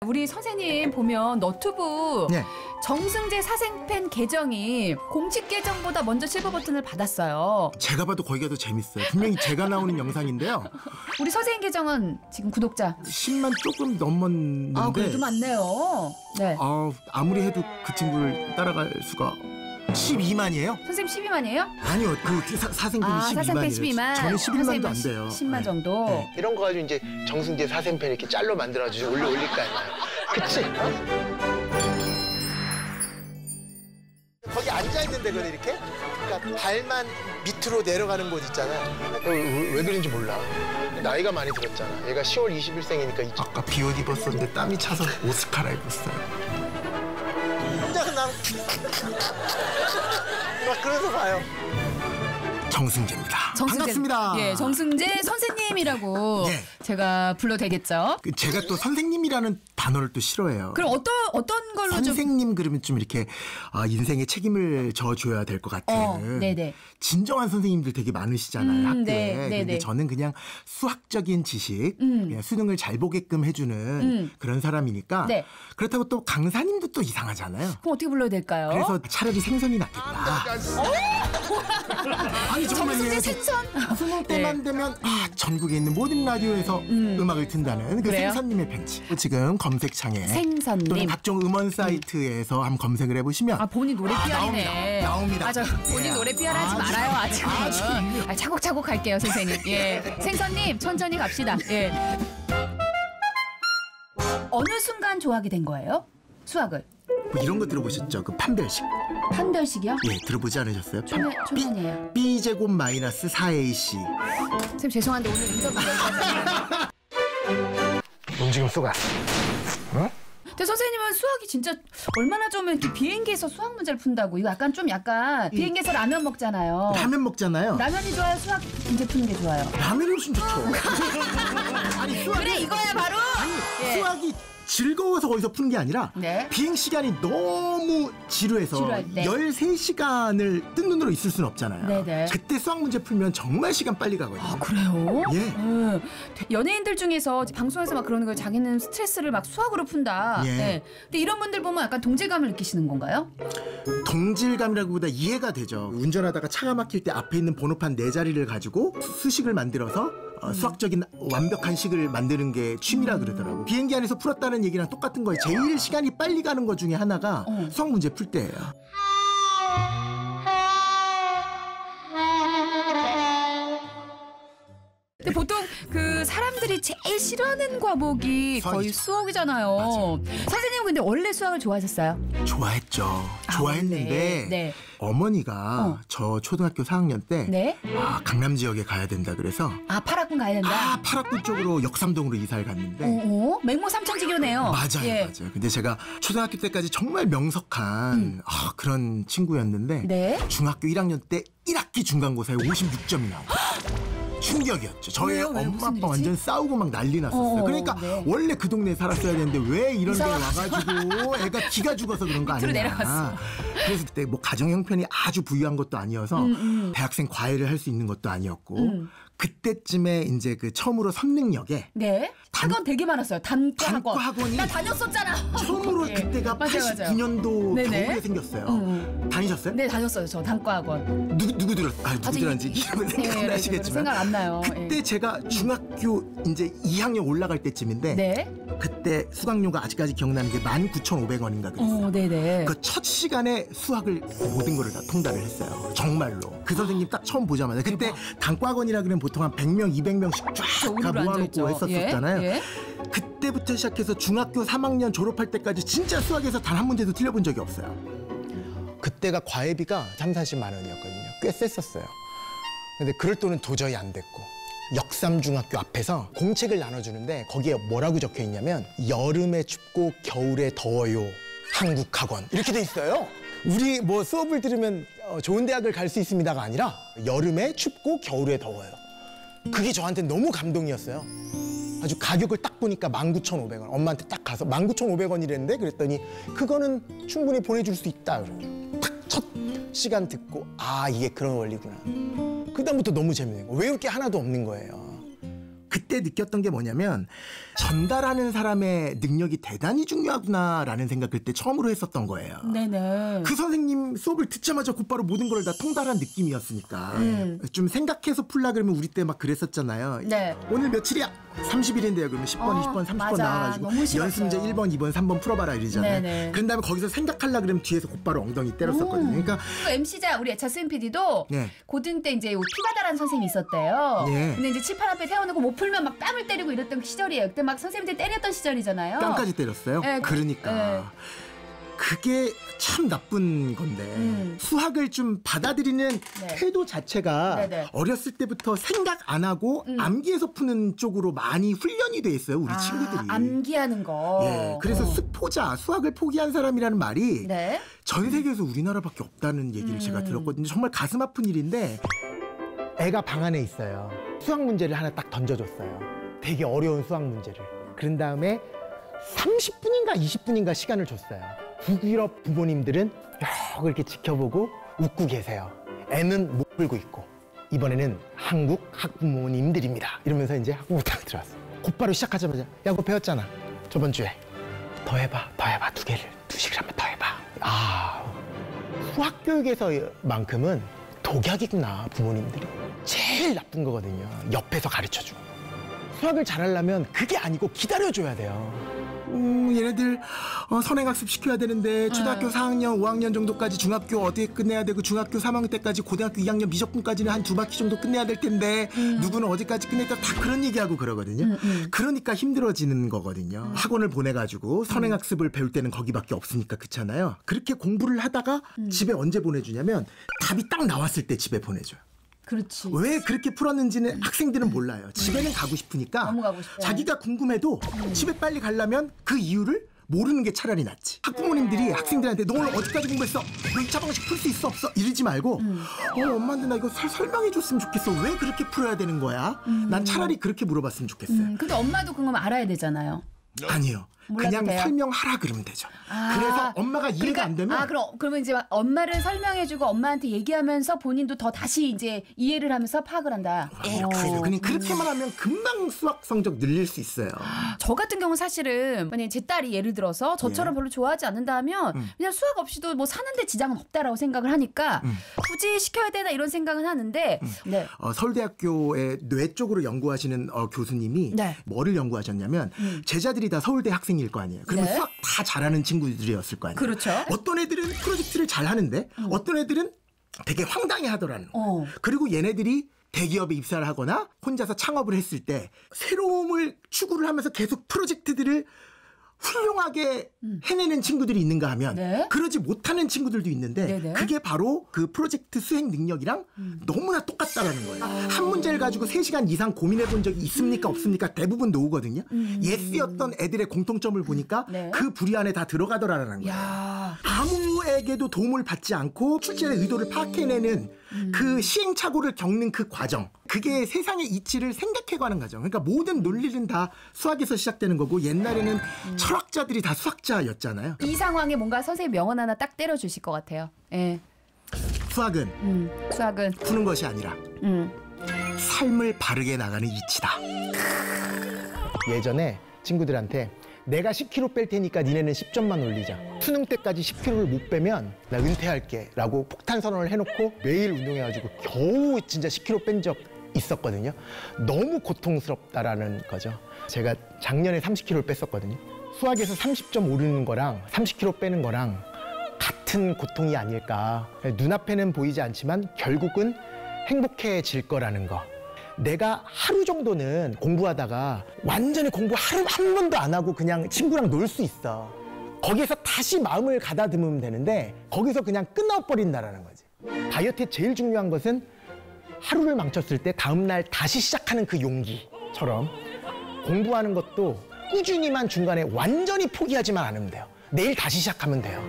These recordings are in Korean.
우리 선생님 보면 너튜브 네. 정승재 사생팬 계정이 공식 계정보다 먼저 실버 버튼을 받았어요. 제가 봐도 거기가 더 재밌어요. 분명히 제가 나오는 영상인데요. 우리 선생님 계정은 지금 구독자 10만 조금 넘었는데. 아, 그래도 많네요. 네. 아무리 해도 그 친구를 따라갈 수가. 12만이에요? 선생님 12만이에요? 아니요, 그 사생팬이 12만이에요. 사생팬 12만. 저는 11만도 안 돼요. 10만 정도. 네. 이런 거 가지고 이제 정승재 사생팬 이렇게 짤로 만들어가지고 올릴 거 아니야. 그치? 거기 앉아있는 데거든, 이렇게? 그러니까 발만 밑으로 내려가는 곳 있잖아. 왜 그런지 몰라. 나이가 많이 들었잖아. 얘가 10월 20일생이니까. 아까 비옷 입었었는데 땀이 차서 옷을 갈아입었어요. 나 그래서 봐요. 정승재입니다. 반갑습니다. 예, 정승재 선생님이라고 네. 제가 불러도 되겠죠? 제가 또 선생님이라는 단어를 또 싫어해요. 그럼 어떤 걸로 좀 선생님 그러면 좀 이렇게 인생에 책임을 져줘야 될 것 같은. 네네. 진정한 선생님들 되게 많으시잖아요, 학교에. 네, 근데 네네. 저는 그냥 수학적인 지식, 그냥 수능을 잘 보게끔 해주는 그런 사람이니까. 네. 그렇다고 또 강사님도 또 이상하잖아요. 그럼 어떻게 불러야 될까요? 그래서 차라리 생선이 낫겠다. 아니 정승재 정말요. 생선. 수능 때만 되면 전국에 있는 모든 라디오에서 음악을 튼다는 그 그래요? 생선님의 벤치. 지금 검색창에 생선님. 또는 각종 음원 사이트에서 한번 검색을 해보시면 본인 노래 PR이네. 나옵니다. 저 본인 노래 PR 하지 말아요, 아직은. 차곡차곡 할게요, 선생님. 예. 생선님, 천천히 갑시다. 예. 어느 순간 좋아하게 된 거예요? 수학을? 뭐 이런 거 들어보셨죠? 그 판별식. 판별식이요? 예, 들어보지 않으셨어요? 초면이에요. B제곱 마이너스 4AC. 선생님 죄송한데 오늘 인터뷰 여기까지. 움직임 쏘가. 어? 근데 선생님은 수학이 진짜 얼마나 좋으면 이렇게 비행기에서 수학 문제를 푼다고. 이거 약간 비행기에서 라면 먹잖아요. 라면 먹잖아요. 라면이 좋아요? 수학 문제 푸는 게 좋아요? 라면이 훨씬 좋죠. 아니, 수학이, 그래 이거야 바로. 예. 수학이 즐거워서 거기서 푸는 게 아니라 네. 비행 시간이 너무 지루해서 지루할 때. 13시간을 뜬 눈으로 있을 수는 없잖아요. 네네. 그때 수학 문제 풀면 정말 시간 빨리 가거든요. 그래요? 예. 연예인들 중에서 방송에서 막 그러는 거예요. 자기는 스트레스를 막 수학으로 푼다. 예. 네. 근데 이런 분들 보면 약간 동질감을 느끼시는 건가요? 동질감이라기보다 이해가 되죠. 운전하다가 차가 막힐 때 앞에 있는 번호판 4자리를 가지고 수식을 만들어서 수학적인 완벽한 식을 만드는 게 취미라 그러더라고. 비행기 안에서 풀었다는 얘기랑 똑같은 거예요. 제일 시간이 빨리 가는 것 중에 하나가 수학 문제 풀 때예요. 근데 보통 그 사람들이 제일 싫어하는 과목이 거의 수학이잖아요. 맞아요. 선생님은 근데 원래 수학을 좋아하셨어요? 좋아했죠. 좋아했는데 네. 어머니가 저 초등학교 4학년 때 네? 강남 지역에 가야 된다 그래서 파락군 가야 된다? 파락구 쪽으로 역삼동으로 이사를 갔는데 맹모 삼천지교네요. 맞아요. 예. 맞아요. 근데 제가 초등학교 때까지 정말 명석한 그런 친구였는데 네? 중학교 1학년 때 1학기 중간고사에 56점이 나왔어요. 충격이었죠. 저희 왜요? 엄마 무슨 아빠 일이지? 완전 싸우고 막 난리 났었어요. 그러니까 네. 원래 그 동네에 살았어야 되는데 왜 이런 데에 와가지고 애가 기가 죽어서 그런 거 밑으로 아니냐. 내려갔어. 그래서 그때 뭐 가정 형편이 아주 부유한 것도 아니어서 대학생 과외를 할 수 있는 것도 아니었고 그때쯤에 이제 그 처음으로 선릉역에 네? 학원 되게 많았어요. 단과 학원. 학원이 나 다녔었잖아. 처음으로 예. 그때가 맞아요. 89년도 네네. 겨울에 생겼어요. 다니셨어요? 네, 다녔어요. 저 단과 학원. 누구 들었는지 이름은 생각나시겠지만 생각 안 나요. 그때 제가 중학교 이제 2학년 올라갈 때쯤인데 네. 그때 수강료가 아직까지 기억나는 게 19,500원인가 그랬어요. 네네. 그 첫 시간에 수학을 모든 거를 다 통달을 했어요. 정말로. 그 선생님 딱 처음 보자마자 그때 단과학원이라 그러면 보통 한 100명, 200명씩 쫙 우르르 모아놓고 앉아있죠. 했었잖아요. 예? 그때부터 시작해서 중학교 3학년 졸업할 때까지 진짜 수학에서 단 한 문제도 틀려본 적이 없어요. 그때가 과외비가 30-40만 원이었거든요. 꽤 셌었어요. 근데 그럴 돈은 도저히 안 됐고 역삼중학교 앞에서 공책을 나눠주는데 거기에 뭐라고 적혀 있냐면 여름에 춥고 겨울에 더워요 한국학원 이렇게 돼 있어요. 우리 뭐 수업을 들으면 좋은 대학을 갈 수 있습니다가 아니라 여름에 춥고 겨울에 더워요. 그게 저한테 너무 감동이었어요. 아주 가격을 딱 보니까 19,500원. 엄마한테 딱 가서 19,500원이랬는데 그랬더니 그거는 충분히 보내줄 수 있다. 딱 첫 시간 듣고 이게 그런 원리구나. 그다음부터 너무 재밌는 거예요. 외울 게 하나도 없는 거예요. 그때 느꼈던 게 뭐냐면 전달하는 사람의 능력이 대단히 중요하구나라는 생각을 그때 처음으로 했었던 거예요. 네네. 그 선생님 수업을 듣자마자 곧바로 모든 걸 다 통달한 느낌이었으니까 좀 생각해서 풀라 그러면 우리 때 막 그랬었잖아요. 네. 오늘 며칠이야? 30일인데요. 그러면 10번, 20번, 30번 맞아. 나와가지고 너무 싫었어요. 연습 문제 1번, 2번, 3번 풀어봐라 이러잖아요. 네네. 그런 다음에 거기서 생각하려 그러면 뒤에서 곧바로 엉덩이 때렸었거든요. 그러니까 또 MC자 우리 자스민 PD도 네. 고등 때 이제 피바다라는 선생님이 있었대요. 네. 근데 이제 칠판 앞에 세워놓고 못 풀면 막 뺨을 때리고 이랬던 시절이에요. 그때 막 선생님들 때렸던 시절이잖아요. 뺨까지 때렸어요. 네, 그러니까 네. 그게 참 나쁜 건데 수학을 좀 받아들이는 네. 태도 자체가 네네. 어렸을 때부터 생각 안 하고 암기해서 푸는 쪽으로 많이 훈련이 돼 있어요. 우리 친구들이. 암기하는 거. 예, 그래서 수포자, 수학을 포기한 사람이라는 말이 네. 전 세계에서 우리나라밖에 없다는 얘기를 제가 들었거든요. 정말 가슴 아픈 일인데 애가 방 안에 있어요. 수학 문제를 하나 딱 던져줬어요. 되게 어려운 수학 문제를. 그런 다음에 30분인가 20분인가 시간을 줬어요. 북유럽 부모님들은 여러 이렇게 지켜보고 웃고 계세요. 애는 못 풀고 있고 이번에는 한국 학부모님들입니다. 이러면서 이제 학부모탕 들어왔어요. 곧바로 시작하자마자 야 그거 배웠잖아. 저번 주에. 더 해봐. 2시간 한번 더 해봐. 아, 수학 교육에서만큼은 독약이구나 부모님들이. 제일 나쁜 거거든요. 옆에서 가르쳐주고. 수학을 잘하려면 그게 아니고 기다려줘야 돼요. 얘네들 선행학습 시켜야 되는데 초등학교 4학년, 5학년 정도까지 중학교 어디에 끝내야 되고 중학교 3학년 때까지 고등학교 2학년 미적분까지는 한 2바퀴 정도 끝내야 될 텐데 누구는 어디까지 끝냈다 다 그런 얘기하고 그러거든요. 그러니까 힘들어지는 거거든요. 학원을 보내가지고 선행학습을 배울 때는 거기밖에 없으니까 그렇잖아요. 그렇게 공부를 하다가 집에 언제 보내주냐면 답이 딱 나왔을 때 집에 보내줘요. 그렇지. 왜 그렇게 풀었는지는 학생들은 몰라요. 집에는 가고 싶으니까 너무 가고 싶어요. 자기가 궁금해도 집에 빨리 가려면 그 이유를 모르는 게 차라리 낫지. 학부모님들이 학생들한테 너 오늘 어디까지 공부했어? 너 2차 방식 풀 수 있어 없어? 이러지 말고 엄마한테 나 이거 설명해 줬으면 좋겠어. 왜 그렇게 풀어야 되는 거야? 난 차라리 그렇게 물어봤으면 좋겠어요. 근데 엄마도 그건 알아야 되잖아요. 아니요. 몰라도 그냥 돼요? 설명하라 그러면 되죠. 그래서 엄마가 이해가 안 되면 그러면 이제 엄마를 설명해주고 엄마한테 얘기하면서 본인도 더 다시 이제 이해를 하면서 파악을 한다. 그냥 그렇게만 하면 금방 수학 성적 늘릴 수 있어요. 저 같은 경우는 사실은 만약에 제 딸이 예를 들어서 저처럼 별로 좋아하지 않는다 하면 그냥 수학 없이도 뭐 사는데 지장은 없다라고 생각을 하니까 굳이 시켜야 되나 이런 생각은 하는데 네. 서울대학교의 뇌 쪽으로 연구하시는 교수님이 네. 뭐를 연구하셨냐면 제자들이 다 서울대 학생일 거 아니에요. 그러면 네. 수학 다 잘하는 친구들이었을 거 아니에요. 그렇죠. 어떤 애들은 프로젝트를 잘 하는데 어떤 애들은 되게 황당해 하더라는 거예요. 그리고 얘네들이 대기업에 입사를 하거나 혼자서 창업을 했을 때 새로움을 추구를 하면서 계속 프로젝트들을 훌륭하게 해내는 친구들이 있는가 하면 네. 그러지 못하는 친구들도 있는데 네네. 그게 바로 그 프로젝트 수행 능력이랑 너무나 똑같다라는 거예요. 한 문제를 가지고 3시간 이상 고민해 본 적이 있습니까 없습니까? 대부분 노우거든요. 예스였던 애들의 공통점을 보니까 네. 그 부리 안에 다 들어가더라는 거예요. 야. 아무에게도 도움을 받지 않고 출제의 의도를 파악해내는 그 시행착오를 겪는 그 과정, 그게 세상의 이치를 생각해가는 과정. 그러니까 모든 논리는 다 수학에서 시작되는 거고 옛날에는 철학자들이 다 수학자였잖아요. 이 상황에 뭔가 선생님 명언 하나 딱 때려주실 것 같아요. 예. 수학은 수학은 푸는 것이 아니라 삶을 바르게 나가는 이치다. 예전에 친구들한테 내가 10kg 뺄 테니까 니네는 10점만 올리자. 수능 때까지 10kg를 못 빼면 나 은퇴할게 라고 폭탄 선언을 해놓고 매일 운동해가지고 겨우 진짜 10kg 뺀 적 있었거든요. 너무 고통스럽다라는 거죠. 제가 작년에 30kg를 뺐었거든요. 수학에서 30점 오르는 거랑 30kg 빼는 거랑 같은 고통이 아닐까. 눈앞에는 보이지 않지만 결국은 행복해질 거라는 거. 내가 하루 정도는 공부하다가 완전히 공부 한 번도 안 하고 그냥 친구랑 놀 수 있어. 거기에서 다시 마음을 가다듬으면 되는데 거기서 그냥 끊어버린다라는 거지. 다이어트에 제일 중요한 것은 하루를 망쳤을 때 다음날 다시 시작하는 그 용기처럼 공부하는 것도 꾸준히만 중간에 완전히 포기하지만 않으면 돼요. 내일 다시 시작하면 돼요.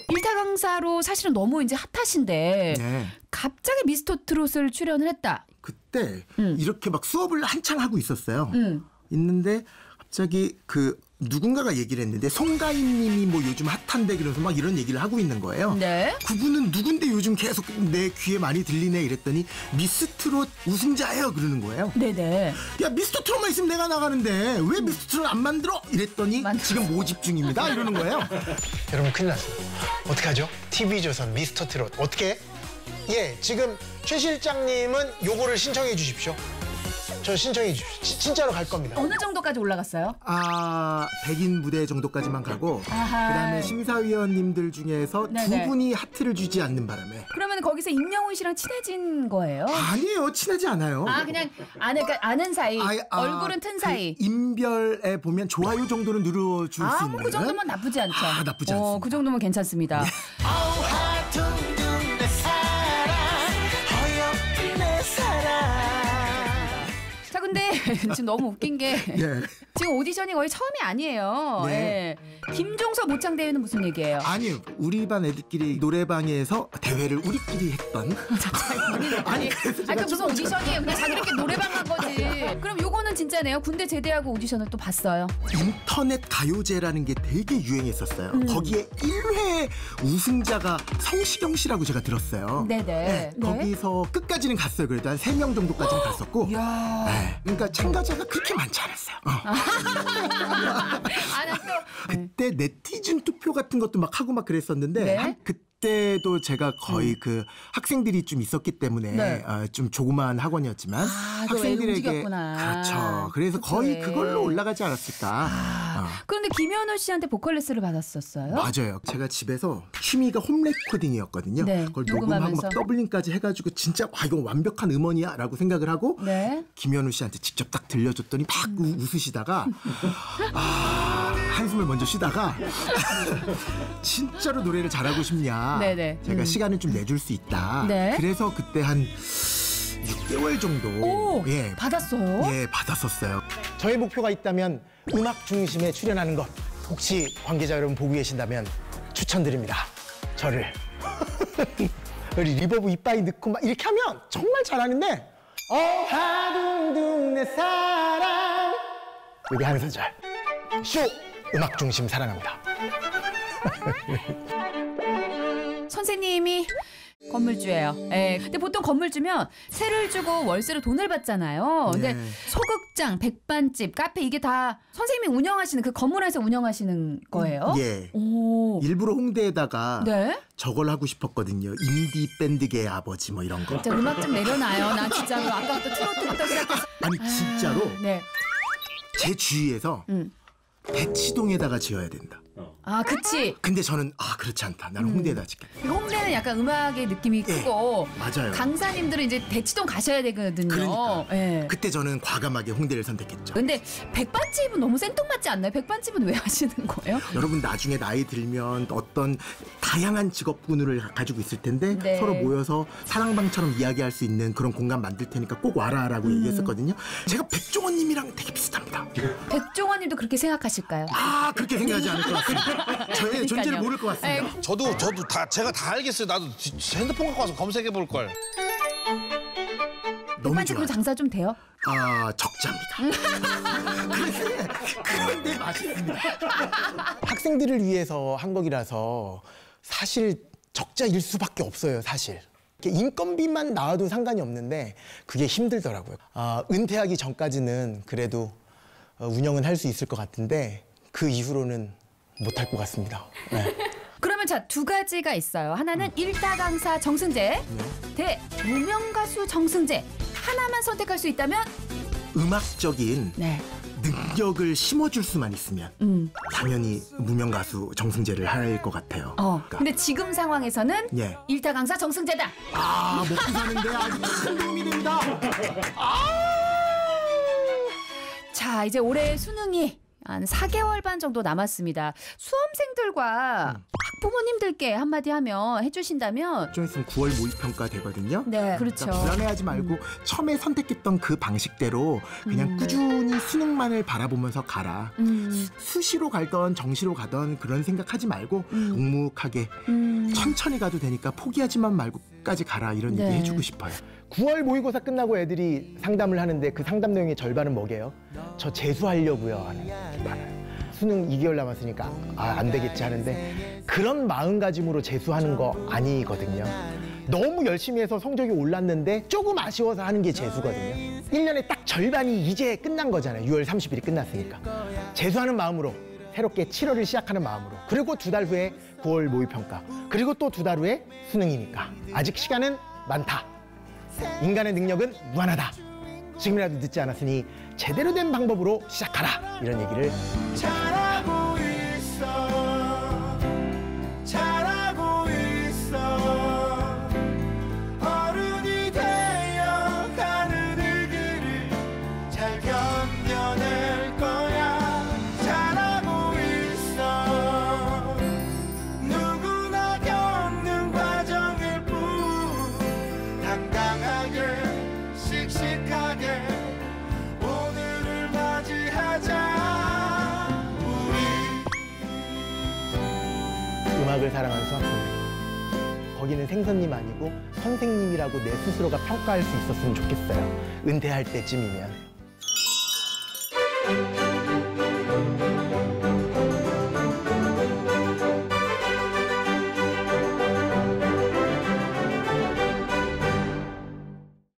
일타 강사로 사실은 너무 이제 핫하신데 네. 갑자기 미스터 트롯을 출연을 했다. 그때 이렇게 막 수업을 한창 하고 있었어요. 있는데 갑자기 그 누군가가 얘기를 했는데 송가인님이 뭐 요즘 핫한데 그래서 막 이런 얘기를 하고 있는 거예요. 네. 그분은 누군데 요즘 계속 내 귀에 많이 들리네 이랬더니 미스트롯 우승자예요 그러는 거예요. 네네. 야 미스터트롯만 있으면 내가 나가는데 왜 미스터트롯 안 만들어? 이랬더니 지금 모집 중입니다 이러는 거예요. 여러분 큰일 났어요. 어떡하죠? TV조선 미스터트롯 어떻게? 예, 지금 최 실장님은 요거를 신청해 주십시오. 저 신청해 주십시오. 진짜로 갈 겁니다. 어느 정도까지 올라갔어요? 100인 무대 정도까지만 가고 아하. 그다음에 심사위원님들 중에서 네네. 두 분이 하트를 주지 않는 바람에 그러면 거기서 임영웅 씨랑 친해진 거예요? 아니에요. 친하지 않아요. 그냥 아는 사이, 얼굴은 튼 사이. 그 인별에 보면 좋아요 정도는 눌러줄 수 있는. 그 정도면 나쁘지 않죠. 나쁘지 않습니다. 그 정도면 괜찮습니다. 자, 근데 지금 너무 웃긴 게 예. 지금 오디션이 거의 처음이 아니에요. 네. 예. 김종서 모창 대회는 무슨 얘기예요? 아니요. 우리 반 애들끼리 노래방에서 대회를 우리끼리 했던. 아니 그래서 제가 그 무슨 오디션이에요? 그냥 자기들끼리 노래방 간 거지. 그럼 요거는 진짜네요. 군대 제대하고 오디션을 또 봤어요. 인터넷 가요제라는 게 되게 유행했었어요. 거기에 1회 우승자가 성시경 씨라고 제가 들었어요. 네네. 네, 네. 거기서 끝까지는 갔어요. 그래도 한 3명 정도까지는 갔었고. 이야. 네, 그러니까 참가자가 그렇게 많지 않았어요. 그때 네티즌 투표 같은 것도 막 하고 막 그랬었는데 네. 그때도 제가 거의 그 학생들이 좀 있었기 때문에 네. 좀 조그마한 학원이었지만 학생들에게 그렇죠. 그래서 거의 그걸로 올라가지 않았을까. 그런데 김현우 씨한테 보컬 레슨을 받았었어요? 맞아요. 제가 집에서 취미가 홈 레코딩이었거든요. 네, 그걸 녹음하면서. 녹음하고 막 더블링까지 해가지고 진짜 이거 완벽한 음원이야라고 생각을 하고 네. 김현우 씨한테 직접 딱 들려줬더니 막 웃으시다가 한숨을 먼저 쉬다가 진짜로 노래를 잘하고 싶냐? 네네. 제가 시간을 좀 내줄 수 있다. 네. 그래서 그때 한 6개월 정도 오, 받았어요? 예, 받았었어요. 저의 목표가 있다면 음악 중심에 출연하는 것. 혹시 관계자 여러분 보고 계신다면 추천드립니다. 저를. 우리 리버브 이빠이 넣고 막 이렇게 하면 정말 잘하는데 하둥둥 내 사랑 여기 한 소절. 쇼 음악 중심 사랑합니다. 선생님이 건물주예요. 예. 근데 보통 건물주면 세를 주고 월세로 돈을 받잖아요. 근데 네. 소극장, 백반집, 카페 이게 다 선생님이 운영하시는 그 건물 안에서 운영하시는 거예요? 예. 오. 일부러 홍대에다가 네. 저걸 하고 싶었거든요. 인디 밴드계의 아버지 뭐 이런 거. 진짜 음악 좀 내려놔요. 나 진짜로 아까부터 트로트부터 시작해서. 아니 진짜로 네. 제 주위에서 대치동에다가 지어야 된다. 그치. 근데 저는 그렇지 않다. 나는 홍대에다 짓겠다. 홍대는 약간 음악의 느낌이 예, 크고 맞아요. 강사님들은 이제 대치동 가셔야 되거든요. 그러니까. 예. 그때 저는 과감하게 홍대를 선택했죠. 근데 백반집은 너무 생뚱맞지 않나요? 백반집은 왜 하시는 거예요? 여러분 나중에 나이 들면 어떤 다양한 직업군을 가지고 있을 텐데 네. 서로 모여서 사랑방처럼 이야기할 수 있는 그런 공간 만들 테니까 꼭 와라라고 얘기했었거든요. 제가 백종원님이랑 되게 비슷합니다. 백종원님도 그렇게 생각하실까요? 그렇게 생각하지 않을 것 같습니다. 저의 존재를 모를 것 같습니다. 예. 저도 제가 다 알겠어요. 나도 핸드폰 갖고 와서 검색해 볼 걸. 너무 백반집으로 좋아요. 장사 좀 돼요? 적자입니다. 그런데 맛있습니다. 학생들을 위해서 한 거기라서 사실 적자일 수밖에 없어요, 사실. 이렇게 인건비만 나와도 상관이 없는데 그게 힘들더라고요. 은퇴하기 전까지는 그래도 운영은 할 수 있을 것 같은데 그 이후로는 못할 것 같습니다. 네. 그러면 자, 두 가지가 있어요. 하나는 일타 강사 정승재 대 무명 가수 정승재. 하나만 선택할 수 있다면? 음악적인 네. 능력을 심어줄 수만 있으면 당연히 무명 가수 정승재를 할 것 같아요. 그러니까. 근데 지금 상황에서는 예. 일타 강사 정승재다. 먹고 사는데 아주 큰 도움이 됩니다. 자, 이제 올해 수능이 한 4개월 반 정도 남았습니다. 수험생들과 학부모님들께 한마디 하면 해주신다면? 좀 있으면 9월 모의평가 되거든요. 네, 그렇죠. 그러니까 불안해하지 말고 처음에 선택했던 그 방식대로 그냥 꾸준히 수능만을 바라보면서 가라. 수시로 갈던 정시로 가던 그런 생각하지 말고 묵묵하게 천천히 가도 되니까 포기하지만 말고까지 가라 이런 네. 얘기 해주고 싶어요. 9월 모의고사 끝나고 애들이 상담을 하는데 그 상담 내용의 절반은 뭐게요? 저 재수하려고요 하는 게 많아요. 수능 2개월 남았으니까 안 되겠지 하는데 그런 마음가짐으로 재수하는 거 아니거든요. 너무 열심히 해서 성적이 올랐는데 조금 아쉬워서 하는 게 재수거든요. 1년에 딱 절반이 이제 끝난 거잖아요. 6월 30일이 끝났으니까. 재수하는 마음으로 새롭게 7월을 시작하는 마음으로, 그리고 2달 후에 9월 모의평가, 그리고 또 2달 후에 수능이니까 아직 시간은 많다. 인간의 능력은 무한하다. 지금이라도 늦지 않았으니 제대로 된 방법으로 시작하라. 이런 얘기를 잘하고 있어, 잘하고 있어. 어른이 되어가는 이 길을 잘 견뎌낼 거야. 잘하고 있어. 누구나 겪는 과정일 뿐 당당하게 씩씩하게 오늘을 맞이하자. 음악을 사랑하는 수학생들, 거기는 생선님 아니고 선생님이라고 내 스스로가 평가할 수 있었으면 좋겠어요. 은퇴할 때쯤이면.